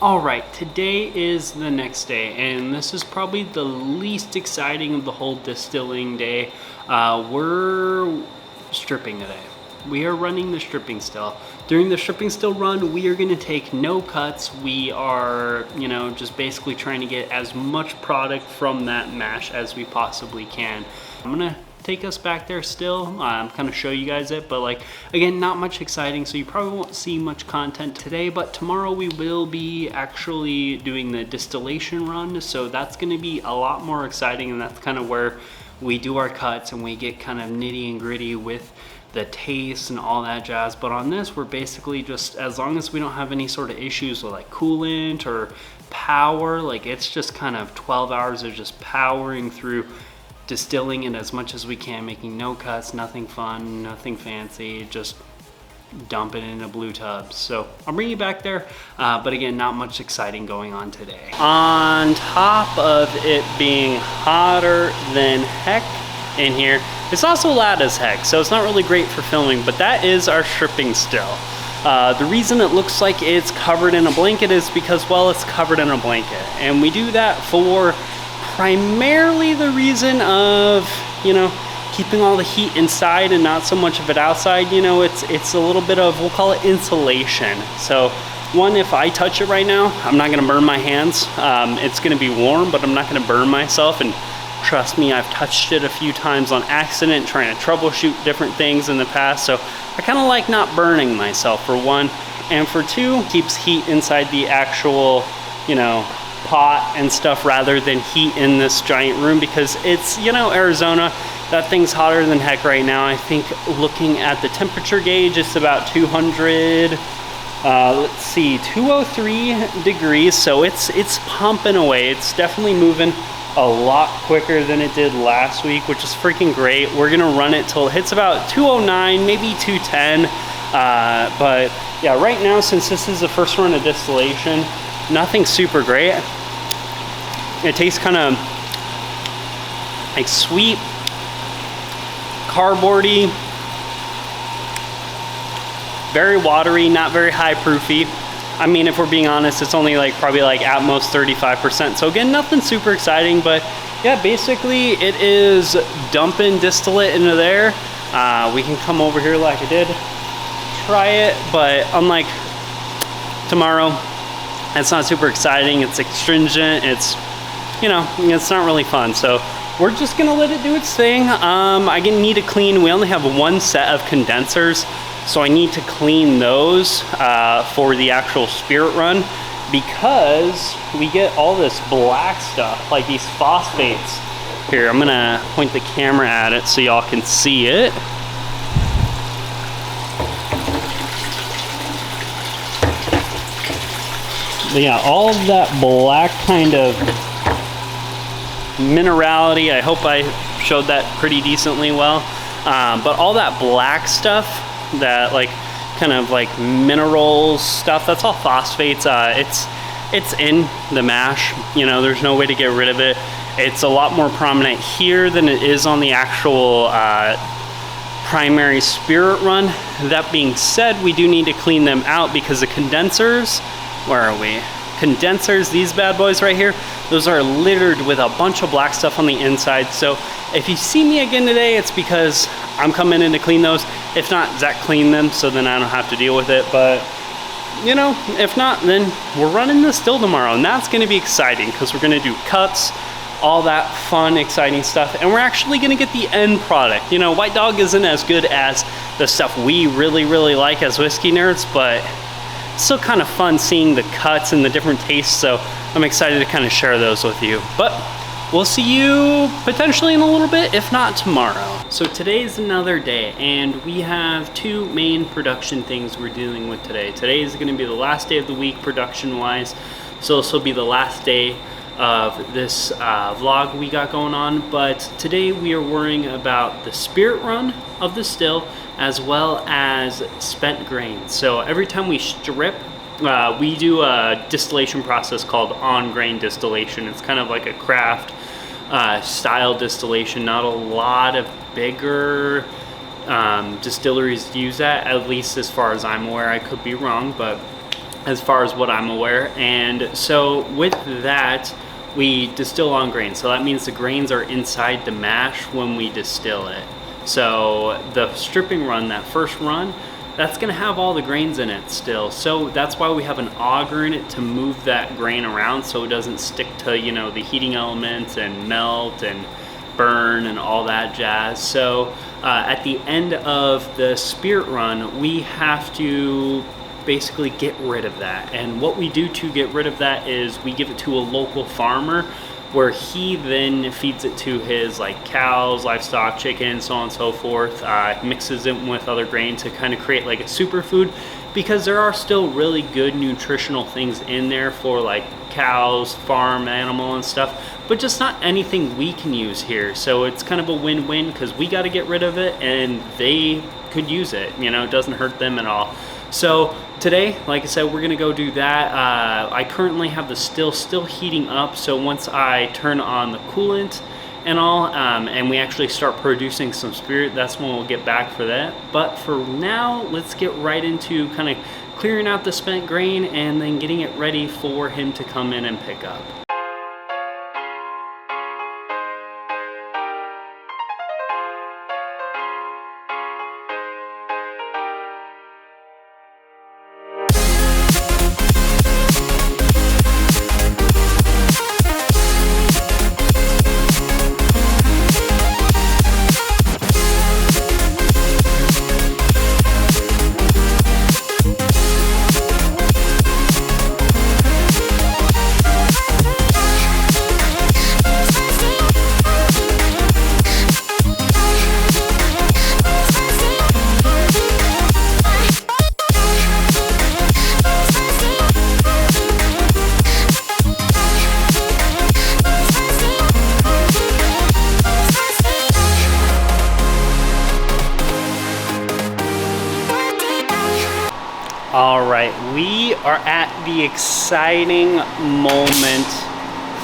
All right, today is the next day, and this is probably the least exciting of the whole distilling day. We're stripping today. We are running the stripping still. During the stripping still run, we are gonna take no cuts. We are, just basically trying to get as much product from that mash as we possibly can. I'm gonna take us back there still, kind of show you guys it, but again, not much exciting, so you probably won't see much content today, but tomorrow we will be actually doing the distillation run, so that's going to be a lot more exciting, and that's kind of where we do our cuts and we get kind of nitty and gritty with the taste and all that jazz. But on this, we're basically just, as long as we don't have any sort of issues with like coolant or power, it's just kind of 12 hours of just powering through distilling it as much as we can, making no cuts, nothing fun, nothing fancy, just dump it in a blue tub. So I'll bring you back there, but again, not much exciting going on today. On top of it being hotter than heck in here, it's also loud as heck, so it's not really great for filming, but that is our stripping still. The reason it looks like it's covered in a blanket is because, well, it's covered in a blanket, and we do that for primarily the reason of, keeping all the heat inside and not so much of it outside. It's a little bit of, we'll call it insulation. So one, if I touch it right now, I'm not gonna burn my hands. It's gonna be warm, but I'm not gonna burn myself. And trust me, I've touched it a few times on accident, trying to troubleshoot different things in the past. So I kind of like not burning myself, for one. And for two, keeps heat inside the actual, pot and stuff, rather than heat in this giant room, because it's, Arizona, that thing's hotter than heck right now. I think looking at the temperature gauge, it's about 203 degrees, so it's pumping away. It's definitely moving a lot quicker than it did last week, which is freaking great. We're gonna run it till it hits about 209, maybe 210, but yeah, right now, since this is the first run of distillation, nothing super great. It tastes kind of like sweet, cardboardy, very watery, not very high proofy. I mean, if we're being honest, it's only probably at most 35%. So again, nothing super exciting, but yeah, basically it is dumping distillate into there. We can come over here like I did, try it, but unlike tomorrow, it's not super exciting. It's astringent. It's, it's not really fun. So we're just gonna let it do its thing. I need to clean. We only have one set of condensers, so I need to clean those for the actual spirit run, because we get all this black stuff, like these phosphates. Here, I'm gonna point the camera at it so y'all can see it. But yeah, all of that black kind of minerality, I hope I showed that pretty decently well, but all that black stuff, that kind of minerals stuff, that's all phosphates. It's in the mash, there's no way to get rid of it. It's a lot more prominent here than it is on the actual primary spirit run. That being said, we do need to clean them out, because the condensers, where are we? Condensers, these bad boys right here, those are littered with a bunch of black stuff on the inside. So if you see me again today, it's because I'm coming in to clean those. If not, Zach cleaned them, so then I don't have to deal with it. But if not, then we're running this still tomorrow, and that's gonna be exciting, because we're gonna do cuts, all that fun, exciting stuff, and we're actually gonna get the end product. White Dog isn't as good as the stuff we really, really like as whiskey nerds, but it's still kind of fun seeing the cuts and the different tastes, so I'm excited to kind of share those with you. But we'll see you potentially in a little bit, if not tomorrow. So today's another day, and we have two main production things we're dealing with today. Today is going to be the last day of the week production-wise, so this will be the last day of this vlog we got going on. But today we are worrying about the spirit run of the still, as well as spent grain. So every time we strip, we do a distillation process called on-grain distillation. It's kind of like a craft style distillation. Not a lot of bigger distilleries use that, at least as far as I'm aware. I could be wrong, but as far as what I'm aware. And so with that, we distill on grain. So that means the grains are inside the mash when we distill it. So the stripping run, that first run, that's gonna have all the grains in it still. So that's why we have an auger in it to move that grain around so it doesn't stick to, you know, the heating elements and melt and burn and all that jazz. So at the end of the spirit run, we have to basically get rid of that. And what we do to get rid of that is we give it to a local farmer, where he then feeds it to his like cows, livestock, chickens, so on and so forth, mixes it with other grain to kind of create like a superfood, because there are still really good nutritional things in there for like cows, farm animal and stuff, but just not anything we can use here. So it's kind of a win-win, because we got to get rid of it and they could use it, you know, it doesn't hurt them at all. So today, like I said, we're gonna go do that. I currently have the still heating up, so once I turn on the coolant and all, and we actually start producing some spirit, that's when we'll get back for that. But for now, let's get right into kind of clearing out the spent grain and then getting it ready for him to come in and pick up. All right, we are at the exciting moment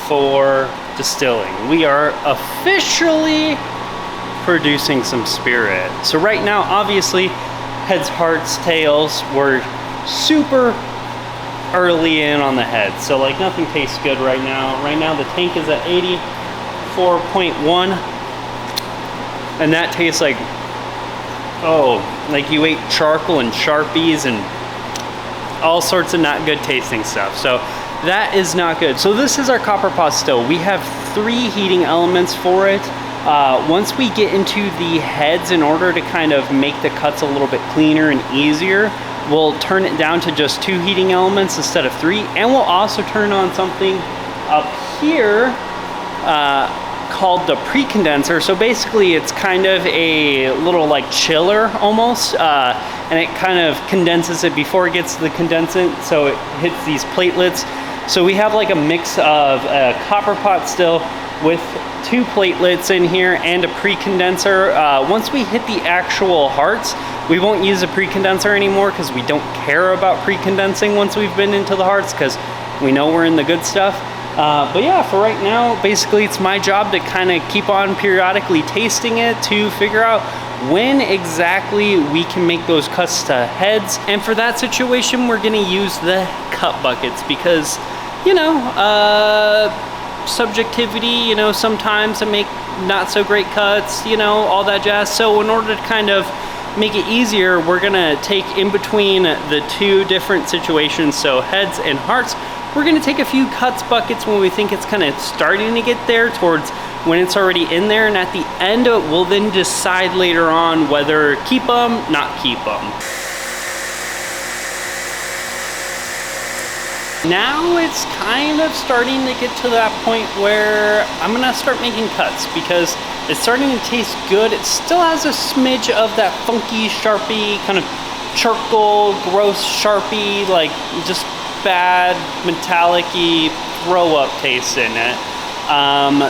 for distilling. We are officially producing some spirit. So right now, obviously, heads, hearts, tails, we're super early in on the head. So like nothing tastes good right now. Right now the tank is at 84.1, and that tastes like, oh, like you ate charcoal and Sharpies and all sorts of not good tasting stuff. So that is not good. So this is our copper pot still. We have 3 heating elements for it. Once we get into the heads, in order to kind of make the cuts a little bit cleaner and easier, we'll turn it down to just 2 heating elements instead of 3. And we'll also turn on something up here called the pre-condenser. So basically it's kind of a little like chiller almost, and it kind of condenses it before it gets to the condensate, so it hits these platelets. So we have like a mix of a copper pot still with 2 platelets in here and a pre-condenser. Once we hit the actual hearts, we won't use a pre-condenser anymore, because we don't care about pre-condensing once we've been into the hearts, because we know we're in the good stuff. But yeah, for right now, basically it's my job to kind of keep on periodically tasting it to figure out when exactly we can make those cuts to heads. And for that situation, we're gonna use the cut buckets, because, you know, subjectivity, you know, sometimes I make not so great cuts, you know, all that jazz. So in order to kind of make it easier, we're gonna take in between the 2 different situations, so heads and hearts, we're gonna take a few cuts buckets when we think it's kind of starting to get there, towards when it's already in there, and at the end we'll then decide later on whether keep them, not keep them. Now it's kind of starting to get to that point where I'm gonna start making cuts, because it's starting to taste good. It still has a smidge of that funky Sharpie, kind of charcoal, gross Sharpie, like just bad metallic-y throw-up taste in it.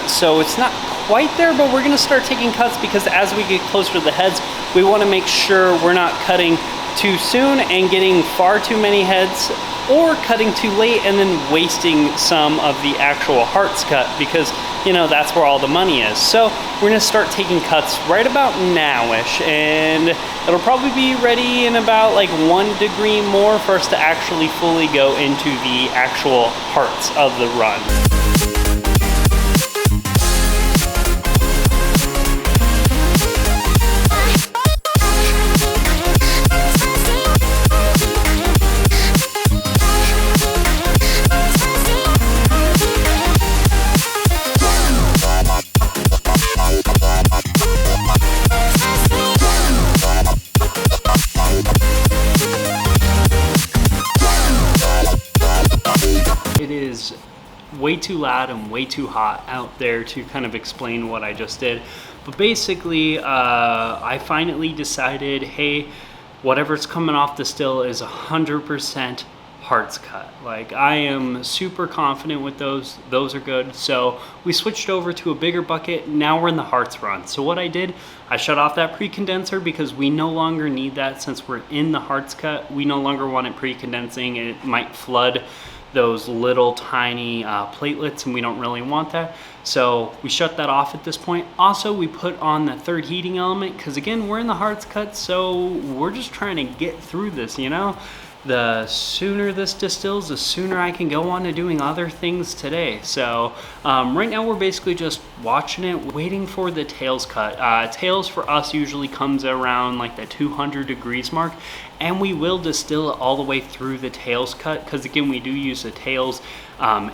So it's not quite there, but we're gonna start taking cuts, because as we get closer to the heads, we wanna make sure we're not cutting too soon and getting far too many heads or cutting too late and then wasting some of the actual hearts cut, because you know that's where all the money is. So we're gonna start taking cuts right about now-ish, and it'll probably be ready in about like 1 degree more for us to actually fully go into the actual hearts of the run. Way too loud and way too hot out there to kind of explain what I just did. But basically, I finally decided, hey, whatever's coming off the still is 100% hearts cut. Like, I am super confident with those. Those are good. So we switched over to a bigger bucket. Now we're in the hearts run. So what I did, I shut off that pre-condenser because we no longer need that since we're in the hearts cut. We no longer want it pre-condensing. It might flood those little tiny platelets, and we don't really want that. So we shut that off at this point. Also, we put on the third heating element because again, we're in the hearts cut, so we're just trying to get through this, you know? The sooner this distills, the sooner I can go on to doing other things today. So right now we're basically just watching it, waiting for the tails cut. Tails for us usually comes around like the 200 degrees mark, and we will distill it all the way through the tails cut because again, we do use the tails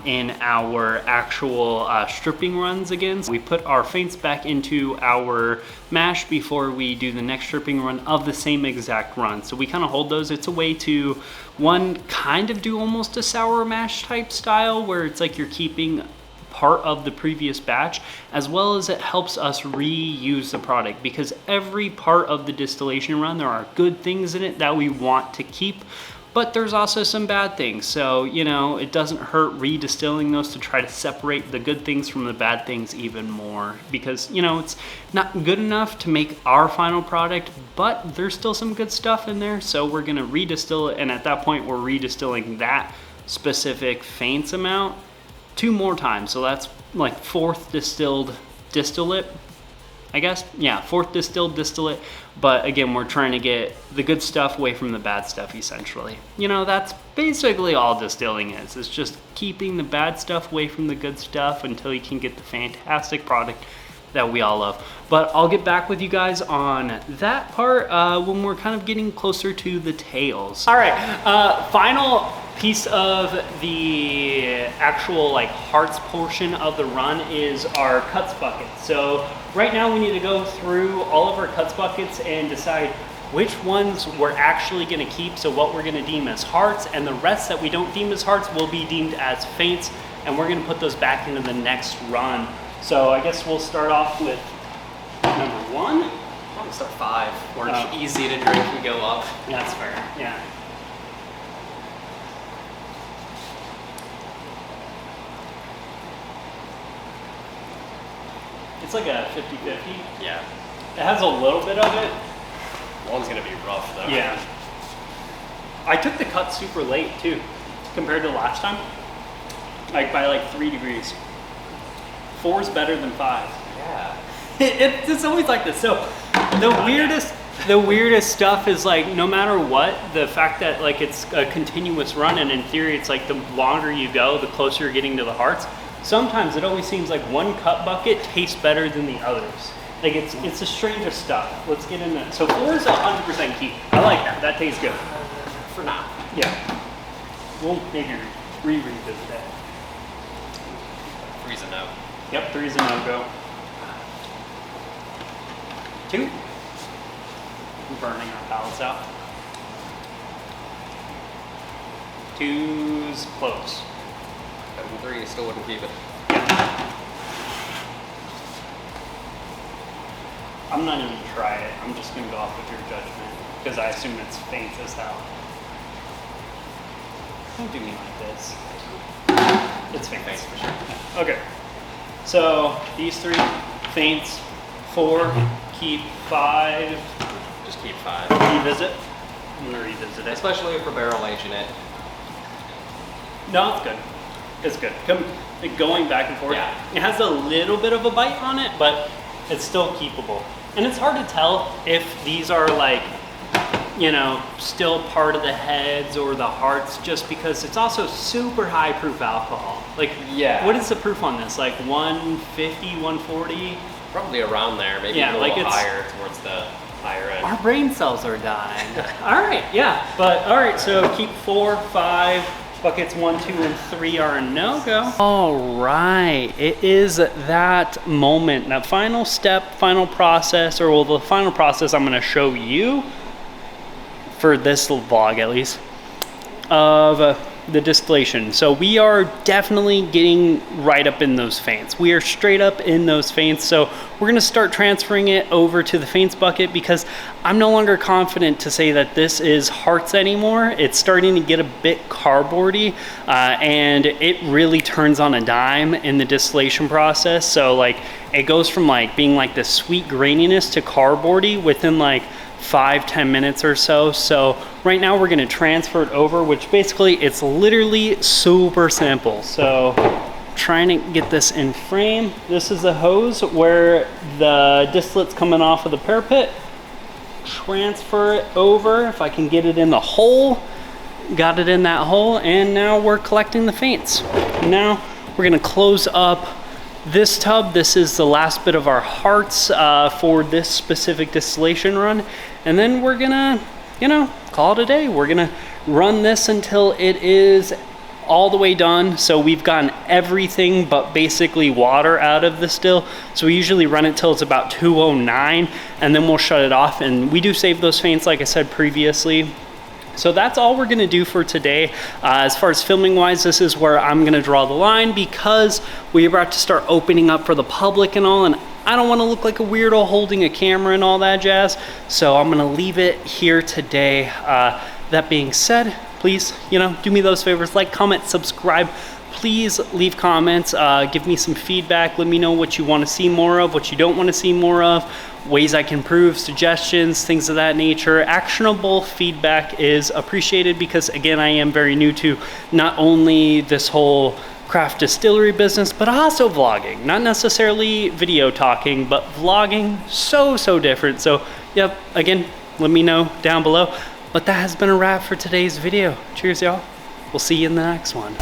in our actual stripping runs again. So we put our feints back into our mash before we do the next stripping run of the same exact run. So we kind of hold those. It's a way to, one, kind of do almost a sour mash type style where it's like you're keeping part of the previous batch, as well as it helps us reuse the product because every part of the distillation run, there are good things in it that we want to keep, but there's also some bad things. So, you know, it doesn't hurt redistilling those to try to separate the good things from the bad things even more because, you know, it's not good enough to make our final product, but there's still some good stuff in there. So we're gonna redistill it, and at that point, we're redistilling that specific feints amount 2 more times. So that's like 4th distilled distillate, I guess. Yeah, 4th distilled distillate. But again, we're trying to get the good stuff away from the bad stuff, essentially. You know, that's basically all distilling is. It's just keeping the bad stuff away from the good stuff until you can get the fantastic product that we all love. But I'll get back with you guys on that part when we're kind of getting closer to the tails. All right, final piece of the actual like hearts portion of the run is our cuts bucket. So right now we need to go through all of our cuts buckets and decide which ones we're actually going to keep, so what we're going to deem as hearts, and the rest that we don't deem as hearts will be deemed as feints, and we're going to put those back into the next run. So I guess we'll start off with number 1. Probably start 5. We're easy to drink and go up. Yeah, that's fair. Yeah. It's like a 50-50. Yeah. It has a little bit of it. One's gonna be rough though. Yeah. I took the cut super late too, compared to last time. Like by like 3 degrees. 4 is better than 5. Yeah. It's always like this. So the weirdest stuff is like no matter what, the fact that like it's a continuous run, and in theory it's like the longer you go, the closer you're getting to the hearts. Sometimes it always seems like one cut bucket tastes better than the others. Like it's the strangest stuff. Let's get into it. So 4 is 100% keep. I like that. That tastes good. For now. Yeah. We'll maybe revisit that. 3's a no. Yep, 3's a no-go. 2. We're burning our pallets out. 2's close. 3 still wouldn't keep it. I'm not even gonna try it. I'm just gonna go off with your judgment because I assume it's feints as hell. Don't do me like this. It's feints for sure. Okay. So these 3 feints, 4 keep, 5. Just keep 5. Revisit. I'm gonna revisit it. Especially if we're barrel aging it. No, it's good. It's good. Going back and forth. Yeah. It has a little bit of a bite on it, but it's still keepable. And it's hard to tell if these are like, you know, still part of the heads or the hearts, just because it's also super high proof alcohol. Like, yeah. What is the proof on this? Like 150, 140? Probably around there, maybe Yeah, a little like it's higher towards the higher end. Our brain cells are dying. All right, yeah. But all right, so keep 4, 5, buckets 1, 2, and 3 are a no-go. All right, it is that moment, that final step, final process, or well, the final process I'm gonna show you, for this vlog at least, of the distillation. So we are definitely getting right up in those faints. We are straight up in those faints. So we're gonna start transferring it over to the faints bucket because I'm no longer confident to say that this is hearts anymore. It's starting to get a bit cardboardy and it really turns on a dime in the distillation process. So like it goes from like being like this sweet graininess to cardboardy within like 5-10 minutes or so. So right now we're going to transfer it over, which basically it's literally super simple. So trying to get this in frame. This is a hose where the distillate's coming off of the parapet. Transfer it over. If I can get it in the hole, got it in that hole, and now we're collecting the faints. Now we're going to close up this tub. This is the last bit of our hearts for this specific distillation run. And then we're gonna, you know, call it a day. We're gonna run this until it is all the way done. So we've gotten everything but basically water out of the still. So we usually run it till it's about 209 and then we'll shut it off. And we do save those faints, like I said previously. So that's all we're gonna do for today. As far as filming wise, this is where I'm gonna draw the line because we're about to start opening up for the public and all, and I don't wanna look like a weirdo holding a camera and all that jazz. So I'm gonna leave it here today. That being said, please, you know, do me those favors, like, comment, subscribe. Please leave comments, give me some feedback, let me know what you wanna see more of, what you don't wanna see more of, ways I can improve, suggestions, things of that nature. Actionable feedback is appreciated because again, I am very new to not only this whole craft distillery business, but also vlogging. Not necessarily video talking, but vlogging, so different. So yep, again, let me know down below. But that has been a wrap for today's video. Cheers, y'all. We'll see you in the next one.